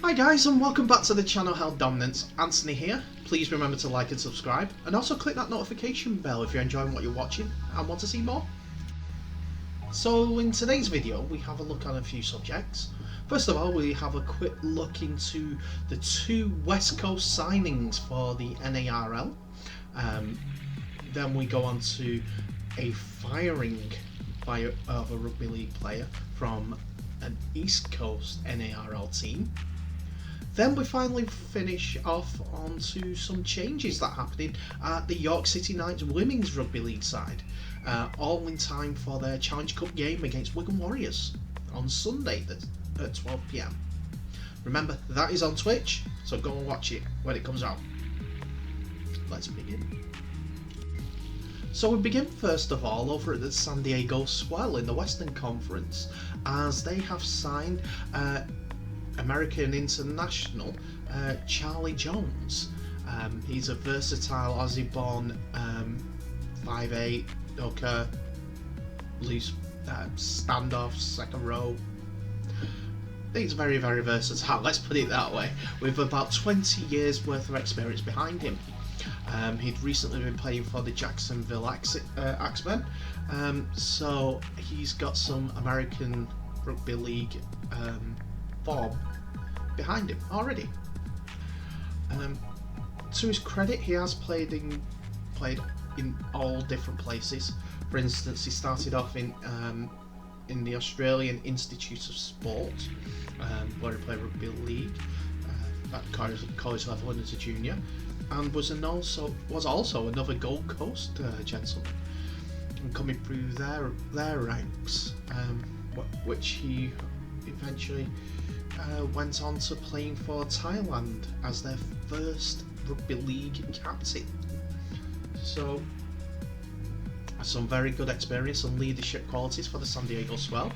Hi guys, and welcome back to the channel Held Dominance. Anthony here. Please remember to like and subscribe, and also click that notification bell if you're enjoying what you're watching and want to see more. So in today's video we have a look at a few subjects. First of all, we have a quick look into the two West Coast signings for the NARL. Then we go on to a firing of a rugby league player from an East Coast NARL team. Then we finally finish off onto some changes that happened at the York City Knights Women's Rugby League side, all in time for their Challenge Cup game against Wigan Warriors on Sunday at 12 PM. Remember, that is on Twitch, so go and watch it when it comes out. Let's begin. So we begin first of all over at the San Diego Swell in the Western Conference, as they have signed American international Charlie Jones. He's a versatile Aussie-born 5'8", hooker, loose standoff, second row. He's very, very versatile, let's put it that way, with about 20 years worth of experience behind him. He'd recently been playing for the Jacksonville Axemen, so he's got some American Rugby League form behind him already. To his credit, he has played in all different places. For instance, he started off in the Australian Institute of Sport, where he played rugby league at college level and as a junior, and was also another Gold Coast gentleman, and coming through their ranks, which he eventually went on to playing for Thailand as their first rugby league captain. So some very good experience and leadership qualities for the San Diego Swell.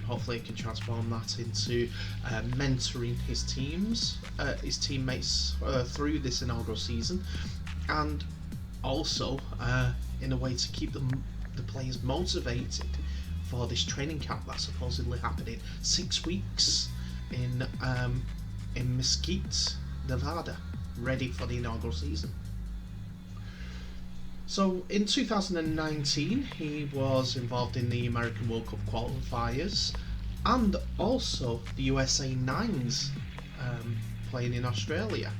Hopefully he can transform that into mentoring his teammates through this inaugural season, and also in a way to keep the players motivated for this training camp that's supposedly happening 6 weeks in Mesquite, Nevada, ready for the inaugural season. So in 2019 he was involved in the American World Cup qualifiers and also the USA Nines, playing in Australia.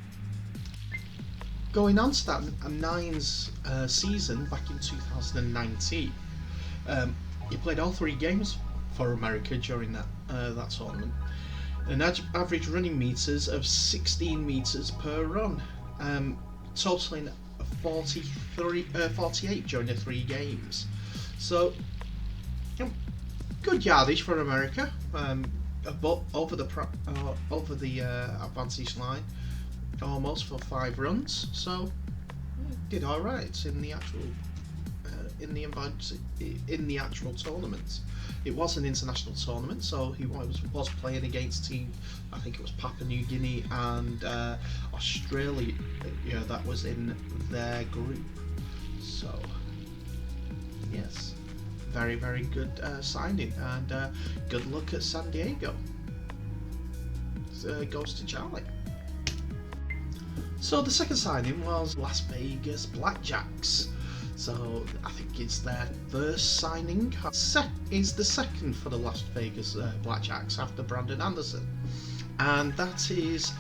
Going on to that Nines season back in 2019, he played all 3 games for America during that tournament. An average running meters of 16 meters per run, totaling 48 during the 3 games. So good yardage for America, but over the advantage line almost for 5 runs. So did all right in the actual tournament. It was an international tournament, so he was playing against team, I think it was Papua New Guinea and Australia, that was in their group. So yes, very, very good signing, and good luck at San Diego. Goes to Charlie. So the second signing was Las Vegas Blackjacks. So I think it's their first signing. Is the second for the Las Vegas Blackjacks after Brandon Anderson, and that is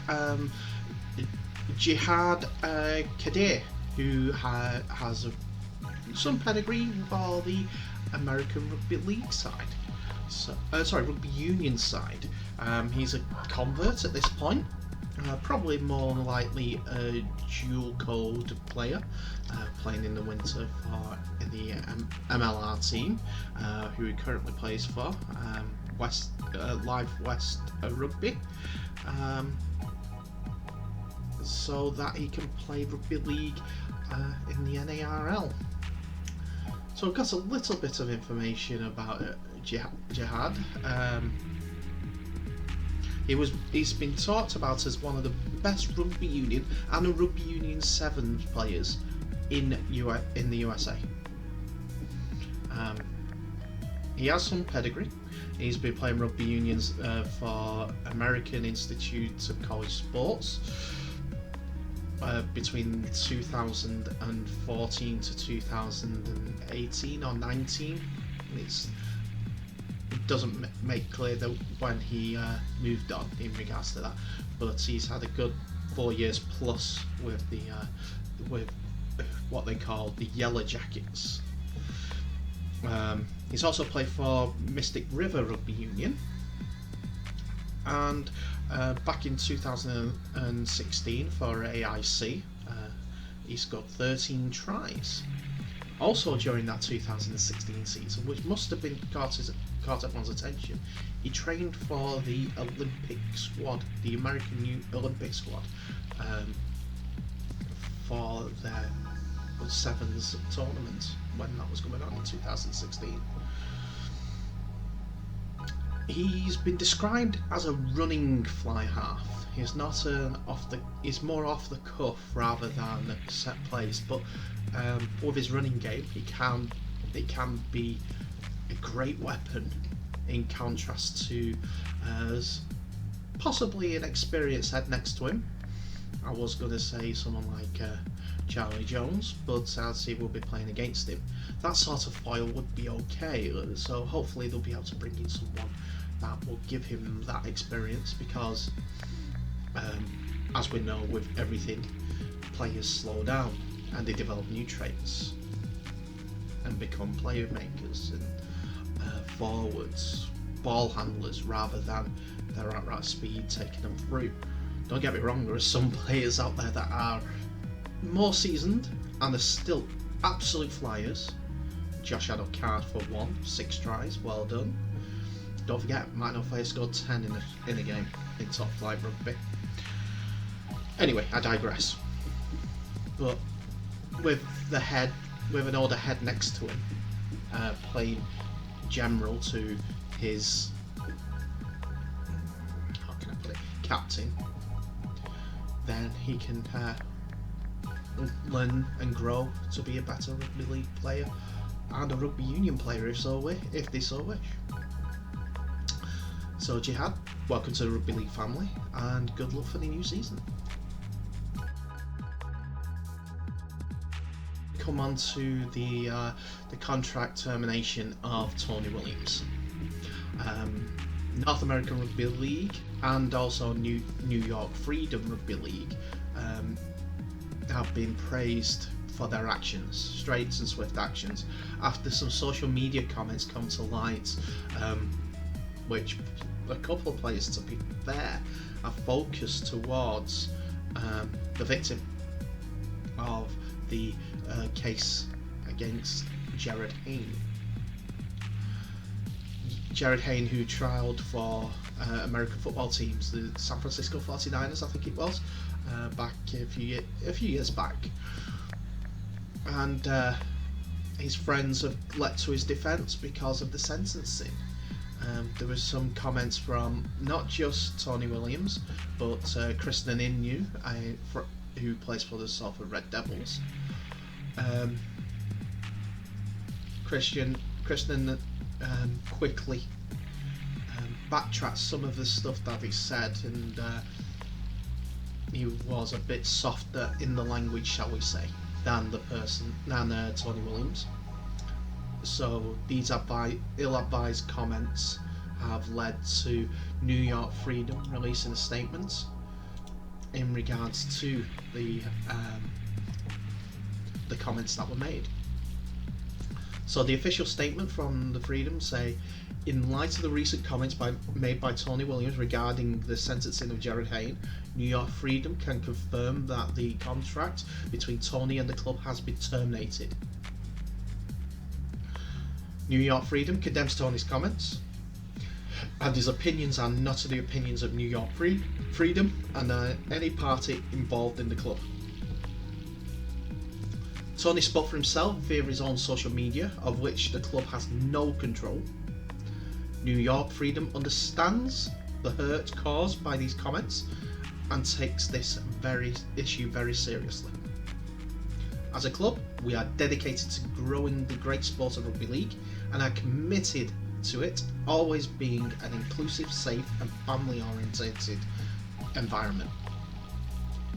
Jihad Kadir, who has some pedigree for the American Rugby League side. So Rugby Union side. He's a convert at this point. Probably more likely a dual code player, playing in the winter for the MLR team, who he currently plays for, Live West Rugby, so that he can play rugby league in the NARL. So I've got a little bit of information about Jihad. He's been talked about as one of the best rugby union and a rugby union 7 players in the USA. He has some pedigree. He's been playing rugby unions for American Institute of College Sports between 2014 to 2018 or 19. It doesn't make clear that when he moved on in regards to that, but he's had a good 4 years plus with the with what they call the Yellow Jackets. He's also played for Mystic River Rugby Union, and back in 2016 for AIC, he scored 13 tries. Also during that 2016 season, which must have been caught everyone's attention, he trained for the Olympic squad, the American Olympic squad, for their Sevens tournament when that was going on in 2016. He's been described as a running fly half. He's not he's more off the cuff rather than set plays, but with his running game, it can be a great weapon in contrast to possibly an experienced head next to him. I was going to say someone like Charlie Jones, but as he will be playing against him, that sort of foil would be okay. So hopefully they'll be able to bring in someone that will give him that experience, because as we know with everything, players slow down and they develop new traits and become player makers and forwards, ball handlers, rather than their outright speed taking them through. Don't get me wrong, there are some players out there that are more seasoned and are still absolute flyers. Josh Adokar for 6 tries, well done. Don't forget, Mike Nofaya scored 10 in a game in top flight rugby. Anyway, I digress. But with an older head next to him, playing general to his, how can I put it, captain, then he can learn and grow to be a better rugby league player and a rugby union player if they so wish. So Jihad, welcome to the rugby league family, and good luck for the new season. Come on to the contract termination of Tony Williams. North American Rugby League and also New York Freedom Rugby League have been praised for their actions, straight and swift actions, after some social media comments come to light, which a couple of players, to be fair, are focused towards the victim of the case against Jared Hayne. Jared Hayne, who trialled for American football teams, the San Francisco 49ers, I think it was, back a few years back, and his friends have leapt to his defence because of the sentencing. There was some comments from not just Tony Williams, but Kristen Inu, who plays for the Salford Red Devils. Kristen quickly backtracked some of the stuff that he said, and he was a bit softer in the language, shall we say, than Tony Williams. So these ill-advised comments have led to New York Freedom releasing a statement in regards to the comments that were made. So the official statement from the Freedom say, in light of the recent comments made by Tony Williams regarding the sentencing of Jared Hayne, New York Freedom can confirm that the contract between Tony and the club has been terminated. New York Freedom condemns Tony's comments, and his opinions are not the opinions of New York Freedom and any party involved in the club. Tony spoke for himself via his own social media, of which the club has no control. New York Freedom understands the hurt caused by these comments and takes this issue very seriously. As a club, we are dedicated to growing the great sport of rugby league and are committed to it always being an inclusive, safe and family orientated environment.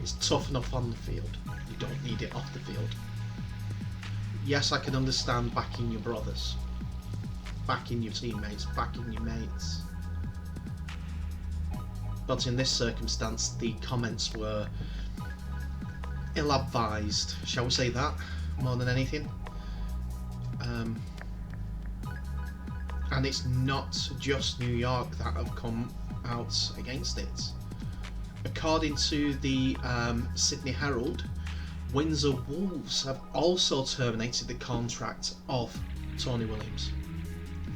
It's tough enough on the field, you don't need it off the field. Yes, I can understand backing your brothers, backing your teammates, backing your mates, but in this circumstance the comments were ill-advised, shall we say that, more than anything. And it's not just New York that have come out against it. According to the Sydney Herald, Windsor Wolves have also terminated the contract of Tony Williams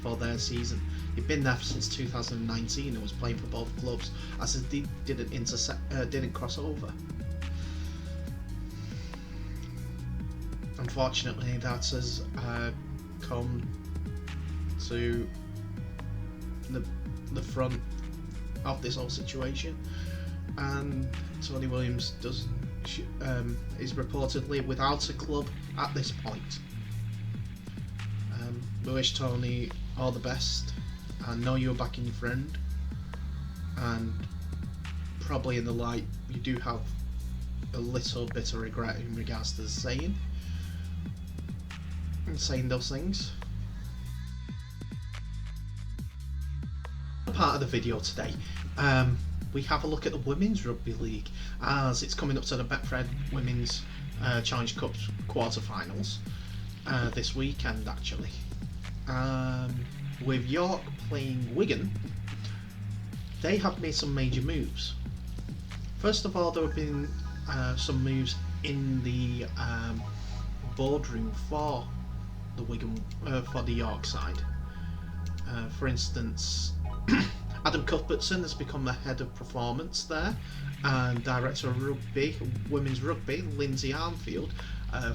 for their season. He'd been there since 2019 and was playing for both clubs, as it didn't cross over. Unfortunately, that has come to the front of this whole situation, and Tony Williams is reportedly without a club at this point. We wish Tony all the best. I know you're backing your friend, and probably in the light you do have a little bit of regret in regards to saying those things. Part of the video today, we have a look at the Women's Rugby League, as it's coming up to the Betfred Women's Challenge Cup quarterfinals this weekend actually. With York playing Wigan, they have made some major moves. First of all, there have been some moves in the boardroom for the Wigan, for the York side. For instance, Adam Cuthbertson has become the head of performance there, and director of rugby, women's rugby, Lindsay Armfield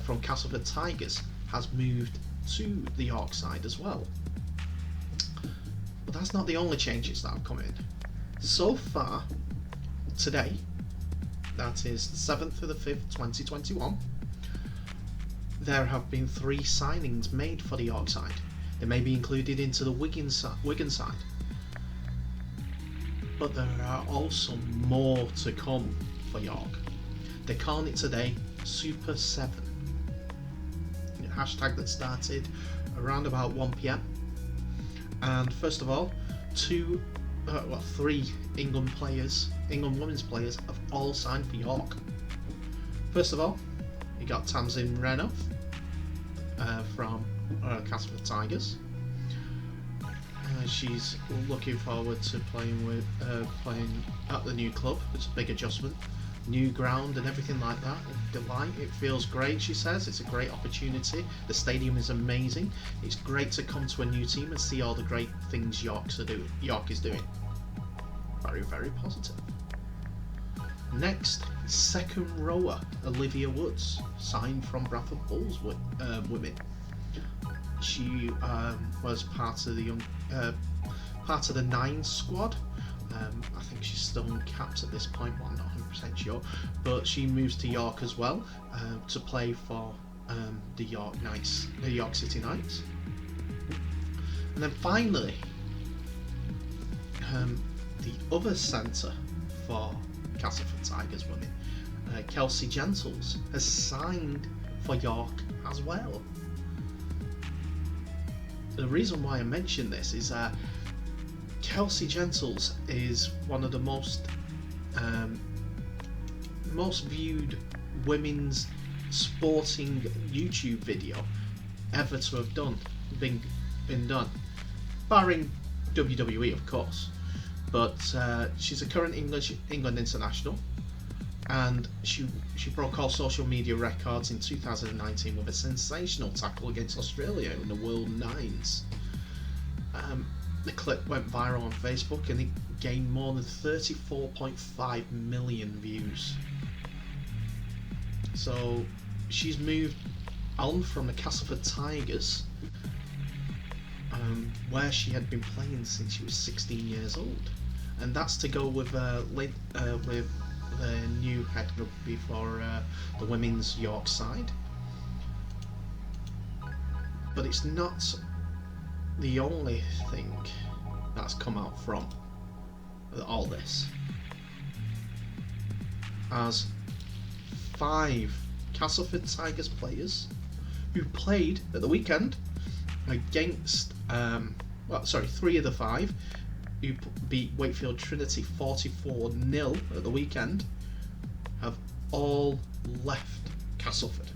from Castleford Tigers, has moved to the York side as well. But that's not the only changes that have come in. So far, today, that is the 7th of the 5th, 2021, there have been 3 signings made for the York side. They may be included into the Wigan side. But there are also more to come for York. They're calling it today Super 7. A hashtag that started around about 1 PM. And first of all, 3 England women's players have all signed for York. First of all, you got Tamsin Renouf from Castleford Tigers. She's looking forward to playing at the new club. It's a big adjustment, new ground and everything like that. Delight, it feels great, she says. It's a great opportunity. The stadium is amazing. It's great to come to a new team and see all the great things York is doing. Very, very positive. Next, second rower Olivia Woods, signed from Bradford Bulls women. She was part of the 9 squad. I think she's still uncapped at this point, but I'm not 100% sure. But she moves to York as well to play for the York City Knights. And then finally, the other centre for Castleford Tigers women, Kelsey Gentles, has signed for York as well. The reason why I mention this is that Kelsey Gentles is one of the most viewed women's sporting YouTube video ever to have been done, barring WWE of course. But she's a current England international, and she broke all social media records in 2019 with a sensational tackle against Australia in the World Nines. The clip went viral on Facebook and it gained more than 34.5 million views. So she's moved on from the Castleford Tigers, where she had been playing since she was 16 years old, and that's to go with the new head rugby for the women's York side. But it's not the only thing that's come out from all this, as 5 Castleford Tigers players who played at the weekend against 3 of the 5 who beat Wakefield Trinity 44-0 at the weekend have all left Castleford.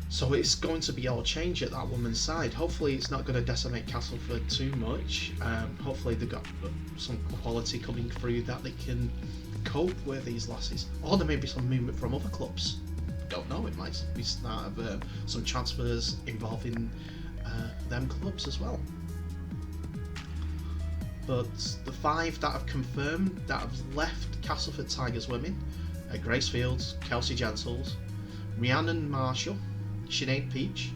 So it's going to be all change at that woman's side. Hopefully it's not going to decimate Castleford too much. Hopefully they've got some quality coming through that they can cope with these losses. Or there may be some movement from other clubs. Don't know, it might be start of some transfers involving them clubs as well. But the 5 that have confirmed that have left Castleford Tigers women are Grace Fields, Kelsey Gentles, Rhiannon Marshall, Sinead Peach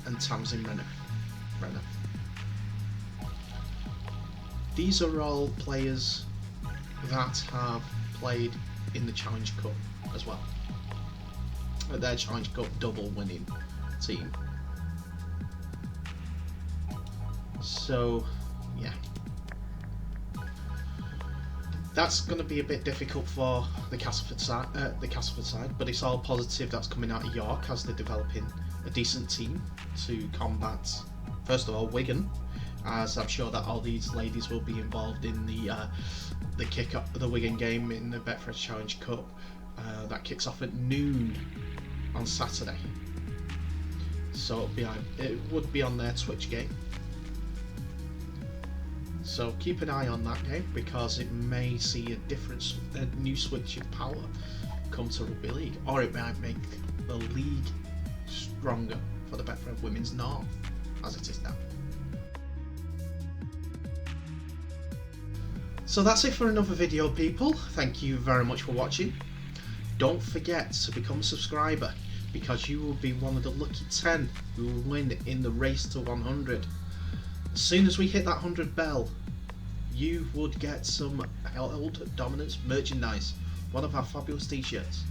and Tamsin Renner. These are all players that have played in the Challenge Cup as well. Their Challenge Cup double winning team. So yeah, that's going to be a bit difficult for the Castleford side, but it's all positive that's coming out of York as they're developing a decent team to combat, first of all, Wigan, as I'm sure that all these ladies will be involved in the kick-up of the Wigan game in the Betfred Challenge Cup that kicks off at noon on Saturday. So it would be on their Twitch game. So keep an eye on that game because it may see a new switch of power come to Rugby League, or it might make the league stronger for the Betfred Women's NARL as it is now. So that's it for another video, people. Thank you very much for watching. Don't forget to become a subscriber because you will be one of the lucky 10 who will win in the race to 100. As soon as we hit that 100 bell, you would get some Held Dominance merchandise, one of our fabulous t-shirts.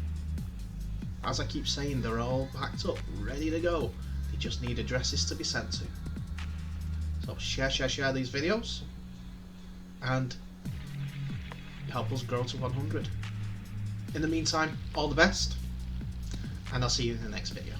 As I keep saying, they're all packed up, ready to go. They just need addresses to be sent to. So share these videos and help us grow to 100. In the meantime, all the best, and I'll see you in the next video.